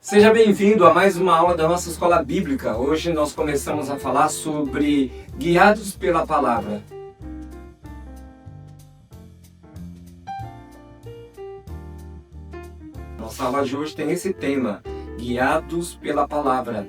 Seja bem-vindo a mais uma aula da nossa escola bíblica. Hoje nós começamos a falar sobre guiados pela palavra. Nossa aula de hoje tem esse tema, guiados pela palavra.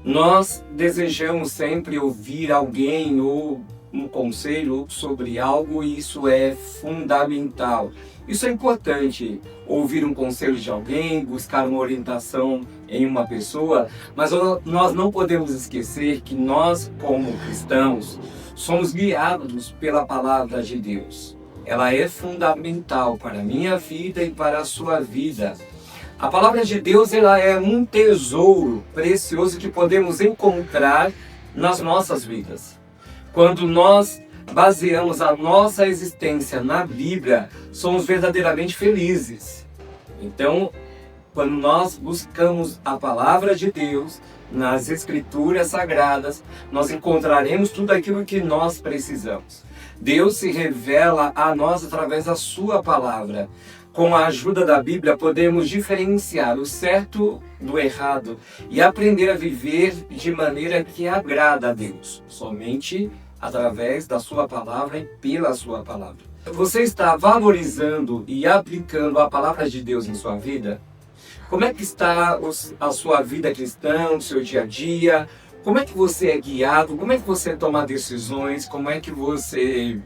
Nós desejamos sempre ouvir alguém ou um conselho sobre algo e isso é fundamental. Isso é importante, ouvir um conselho de alguém, buscar uma orientação em uma pessoa, mas nós não podemos esquecer que nós, como cristãos, somos guiados pela palavra de Deus. Ela é fundamental para a minha vida e para a sua vida. A palavra de Deus ela é um tesouro precioso que podemos encontrar nas nossas vidas. Quando nós baseamos a nossa existência na Bíblia, somos verdadeiramente felizes. Então, quando nós buscamos a palavra de Deus nas Escrituras Sagradas, nós encontraremos tudo aquilo que nós precisamos. Deus se revela a nós através da sua palavra. Com a ajuda da Bíblia, podemos diferenciar o certo do errado e aprender a viver de maneira que agrada a Deus, somente através da sua palavra e pela sua palavra. Você está valorizando e aplicando a palavra de Deus em sua vida? Como é que está a sua vida cristã, o seu dia a dia? Como é que você é guiado? Como é que você toma decisões? Como é que você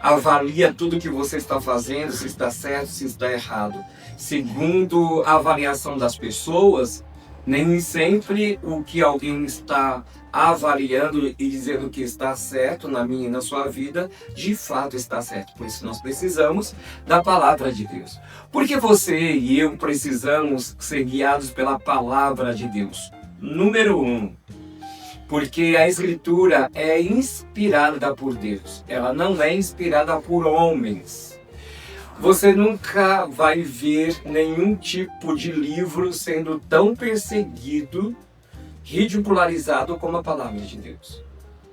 avalia tudo que você está fazendo, se está certo, se está errado? Segundo a avaliação das pessoas, nem sempre o que alguém está avaliando e dizendo que está certo na minha e na sua vida, de fato está certo. Por isso nós precisamos da palavra de Deus. Por que você e eu precisamos ser guiados pela palavra de Deus? Número 1, porque a Escritura é inspirada por Deus. Ela não é inspirada por homens. Você nunca vai ver nenhum tipo de livro sendo tão perseguido, ridicularizado como a palavra de Deus.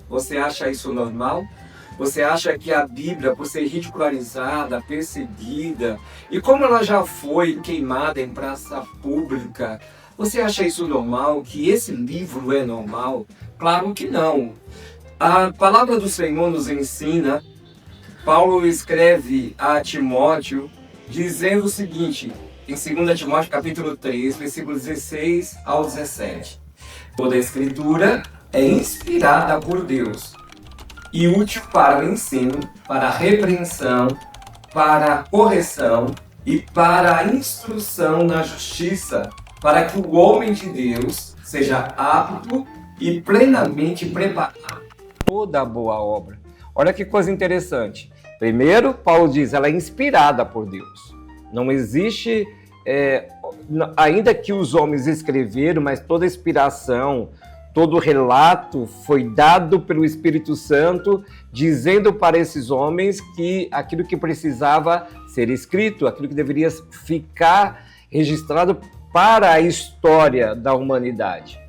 Você acha isso normal? Você acha que a Bíblia, por ser ridicularizada, perseguida, e como ela já foi queimada em praça pública, você acha isso normal? Que esse livro é normal? Claro que não. A palavra do Senhor nos ensina. Paulo escreve a Timóteo dizendo o seguinte, em 2 Timóteo capítulo 3, versículos 16 ao 17. Toda a Escritura é inspirada por Deus e útil para o ensino, para a repreensão, para a correção e para a instrução na justiça, para que o homem de Deus seja apto e plenamente preparado para toda boa obra. Olha que coisa interessante. Primeiro, Paulo diz, ela é inspirada por Deus. Não existe, ainda que os homens escreveram, mas toda a inspiração, todo o relato foi dado pelo Espírito Santo, dizendo para esses homens que aquilo que precisava ser escrito, aquilo que deveria ficar registrado para a história da humanidade.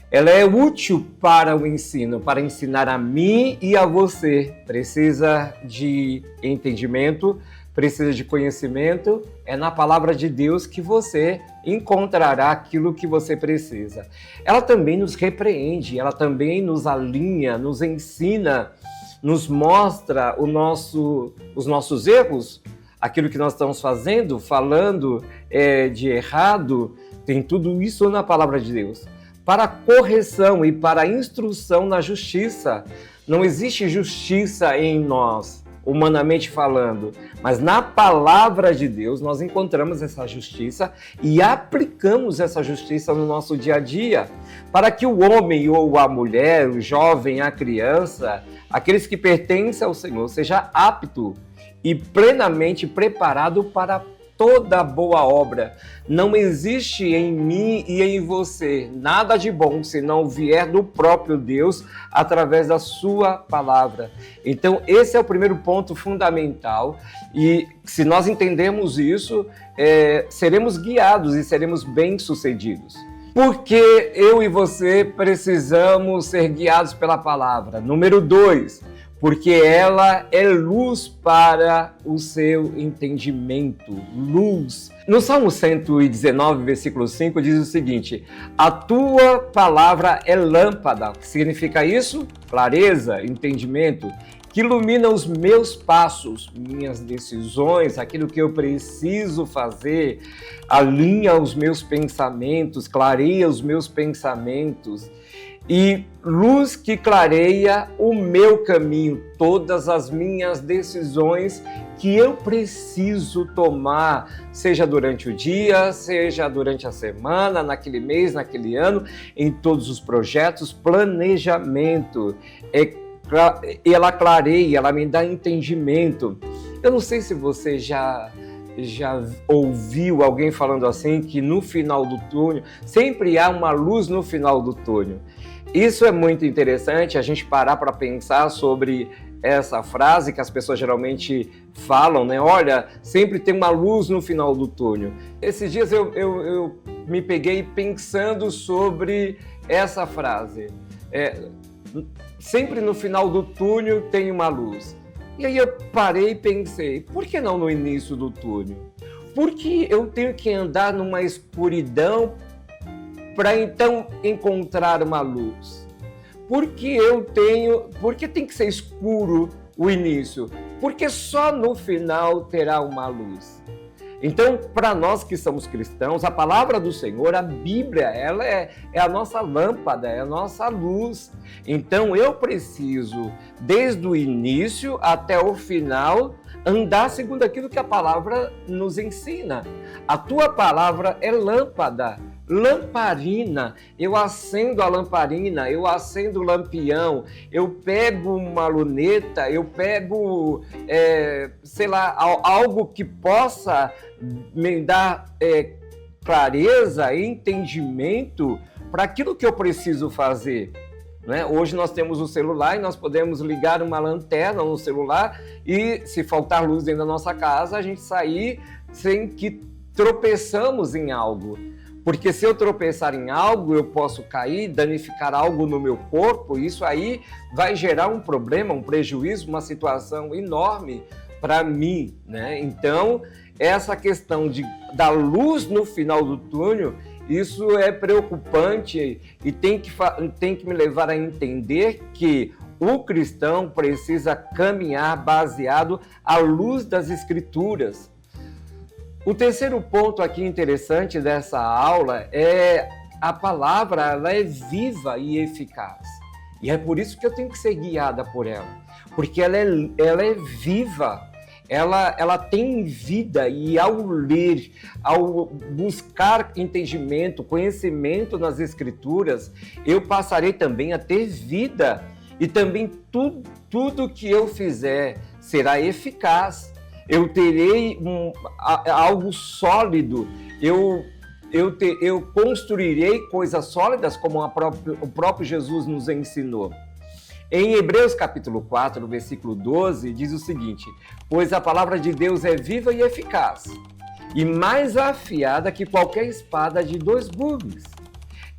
Ela é útil para o ensino, para ensinar a mim e a você. Precisa de entendimento, precisa de conhecimento. É na palavra de Deus que você encontrará aquilo que você precisa. Ela também nos repreende, ela também nos alinha, nos ensina, nos mostra os nossos erros, aquilo que nós estamos fazendo, falando de errado. Tem tudo isso na palavra de Deus. Para a correção e para a instrução na justiça. Não existe justiça em nós, humanamente falando, mas na palavra de Deus nós encontramos essa justiça e aplicamos essa justiça no nosso dia a dia, para que o homem ou a mulher, o jovem, a criança, aqueles que pertencem ao Senhor, seja apto e plenamente preparado para toda boa obra. Não existe em mim e em você nada de bom se não vier do próprio Deus através da sua palavra. Então, esse é o primeiro ponto fundamental e se nós entendemos isso, seremos guiados e seremos bem-sucedidos. Porque eu e você precisamos ser guiados pela palavra. Número 2, porque ela é luz para o seu entendimento, luz. No Salmo 119, versículo 5, diz o seguinte: a tua palavra é lâmpada. O que significa isso? Clareza, entendimento, que ilumina os meus passos, minhas decisões, aquilo que eu preciso fazer, alinha os meus pensamentos, clareia os meus pensamentos. E luz que clareia o meu caminho, todas as minhas decisões que eu preciso tomar, seja durante o dia, seja durante a semana, naquele mês, naquele ano, em todos os projetos, planejamento. Ela clareia, ela me dá entendimento. Eu não sei se você já ouviu alguém falando assim, que no final do túnel, sempre há uma luz no final do túnel. Isso é muito interessante, a gente parar para pensar sobre essa frase que as pessoas geralmente falam, né? Olha, sempre tem uma luz no final do túnel. Esses dias eu me peguei pensando sobre essa frase. Sempre no final do túnel tem uma luz. E aí eu parei e pensei, por que não no início do túnel? Por que eu tenho que andar numa escuridão para então encontrar uma luz? Por que tem que ser escuro o início? Porque só no final terá uma luz. Então, para nós que somos cristãos, a palavra do Senhor, a Bíblia, ela é a nossa lâmpada, é a nossa luz. Então, eu preciso, desde o início até o final, andar segundo aquilo que a palavra nos ensina. A tua palavra é lâmpada, lamparina. Eu acendo a lamparina, eu acendo o lampião, eu pego uma luneta, eu pego, algo que possa me dar clareza, entendimento para aquilo que eu preciso fazer. Né? Hoje nós temos o celular e nós podemos ligar uma lanterna no celular e, se faltar luz dentro da nossa casa, a gente sair sem que tropeçamos em algo. Porque se eu tropeçar em algo, eu posso cair, danificar algo no meu corpo, isso aí vai gerar um problema, um prejuízo, uma situação enorme para mim, né? Então, essa questão da luz no final do túnel, isso é preocupante e tem que me levar a entender que o cristão precisa caminhar baseado à luz das Escrituras. O terceiro ponto aqui interessante dessa aula é a palavra, ela é viva e eficaz. E é por isso que eu tenho que ser guiada por ela, porque ela é viva, ela tem vida, e ao ler, ao buscar entendimento, conhecimento nas Escrituras, eu passarei também a ter vida, e também tudo que eu fizer será eficaz. Eu terei algo sólido, eu construirei coisas sólidas, como o próprio Jesus nos ensinou. Em Hebreus capítulo 4, versículo 12, diz o seguinte: pois a palavra de Deus é viva e eficaz, e mais afiada que qualquer espada de 2 gumes.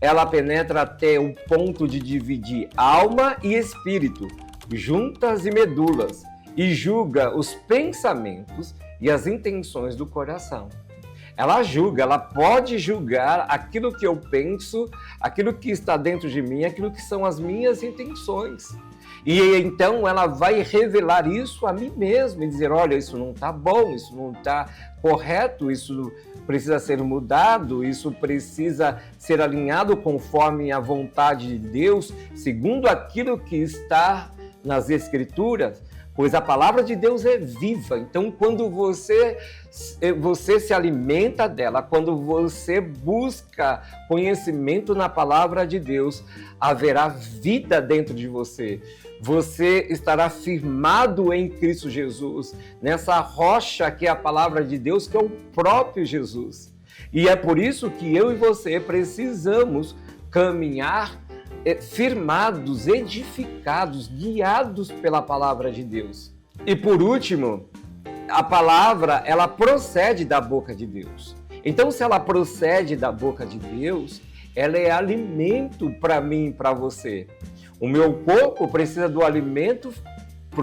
Ela penetra até o ponto de dividir alma e espírito, juntas e medulas, e julga os pensamentos e as intenções do coração. Ela julga, ela pode julgar aquilo que eu penso, aquilo que está dentro de mim, aquilo que são as minhas intenções. E então ela vai revelar isso a mim mesma e dizer, olha, isso não está bom, isso não está correto, isso precisa ser mudado, isso precisa ser alinhado conforme a vontade de Deus, segundo aquilo que está nas Escrituras. Pois a palavra de Deus é viva. Então, quando você se alimenta dela, quando você busca conhecimento na palavra de Deus, haverá vida dentro de você. Você estará firmado em Cristo Jesus, nessa rocha que é a palavra de Deus, que é o próprio Jesus. E é por isso que eu e você precisamos caminhar firmados, edificados, guiados pela palavra de Deus. E por último, a palavra, ela procede da boca de Deus. Então, se ela procede da boca de Deus, ela é alimento para mim e para você. O meu corpo precisa do alimento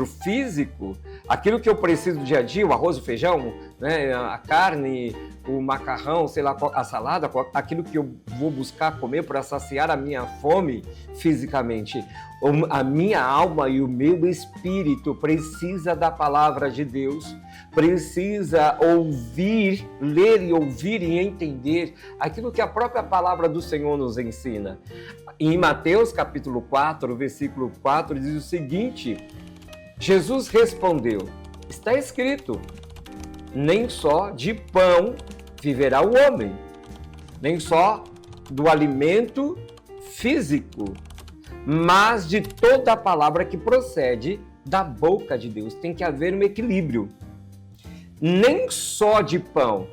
o físico, aquilo que eu preciso do dia a dia, o arroz, o feijão, né, a carne, o macarrão, sei lá, a salada, aquilo que eu vou buscar comer para saciar a minha fome fisicamente. A minha alma e o meu espírito precisa da palavra de Deus, precisa ouvir, ler e ouvir e entender aquilo que a própria palavra do Senhor nos ensina. Em Mateus capítulo 4, versículo 4, diz o seguinte: Jesus respondeu, está escrito, nem só de pão viverá o homem, nem só do alimento físico, mas de toda a palavra que procede da boca de Deus. Tem que haver um equilíbrio. Nem só de pão.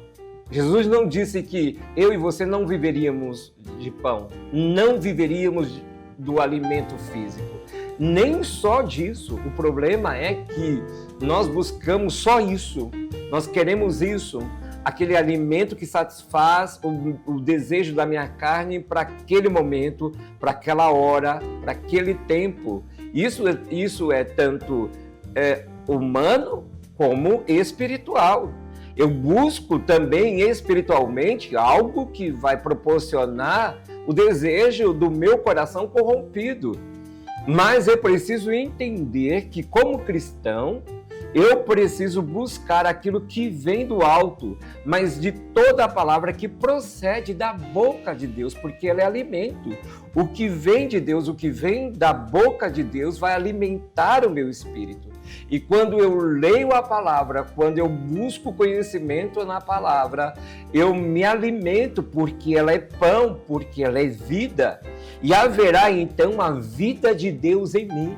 Jesus não disse que eu e você não viveríamos de pão, não viveríamos do alimento físico. Nem só disso. O problema é que nós buscamos só isso. Nós queremos isso, aquele alimento que satisfaz o desejo da minha carne para aquele momento, para aquela hora, para aquele tempo. Isso é tanto humano como espiritual. Eu busco também espiritualmente algo que vai proporcionar o desejo do meu coração corrompido. Mas eu preciso entender que, como cristão, eu preciso buscar aquilo que vem do alto, mas de toda a palavra que procede da boca de Deus, porque ela é alimento. O que vem de Deus, o que vem da boca de Deus vai alimentar o meu espírito. E quando eu leio a palavra, quando eu busco conhecimento na palavra, eu me alimento porque ela é pão, porque ela é vida. E haverá então a vida de Deus em mim.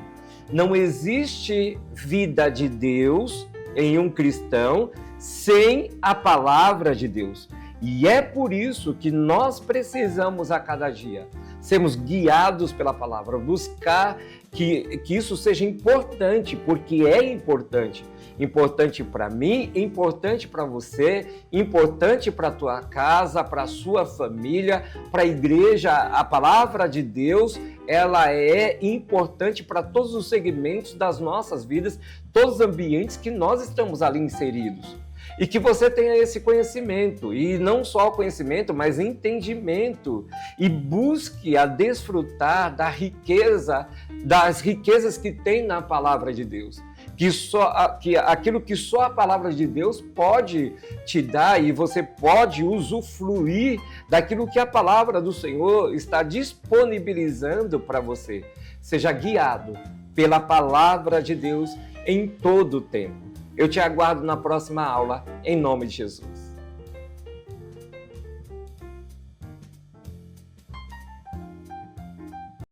Não existe vida de Deus em um cristão sem a palavra de Deus. E é por isso que nós precisamos a cada dia sermos guiados pela palavra, buscar que isso seja importante, porque é importante. Importante para mim, importante para você, importante para a tua casa, para a sua família, para a igreja. A palavra de Deus, ela é importante para todos os segmentos das nossas vidas, todos os ambientes que nós estamos ali inseridos. E que você tenha esse conhecimento, e não só conhecimento, mas entendimento, e busque a desfrutar das riquezas que tem na palavra de Deus. Que aquilo que só a palavra de Deus pode te dar, e você pode usufruir daquilo que a palavra do Senhor está disponibilizando para você. Seja guiado pela palavra de Deus em todo o tempo. Eu te aguardo na próxima aula, em nome de Jesus.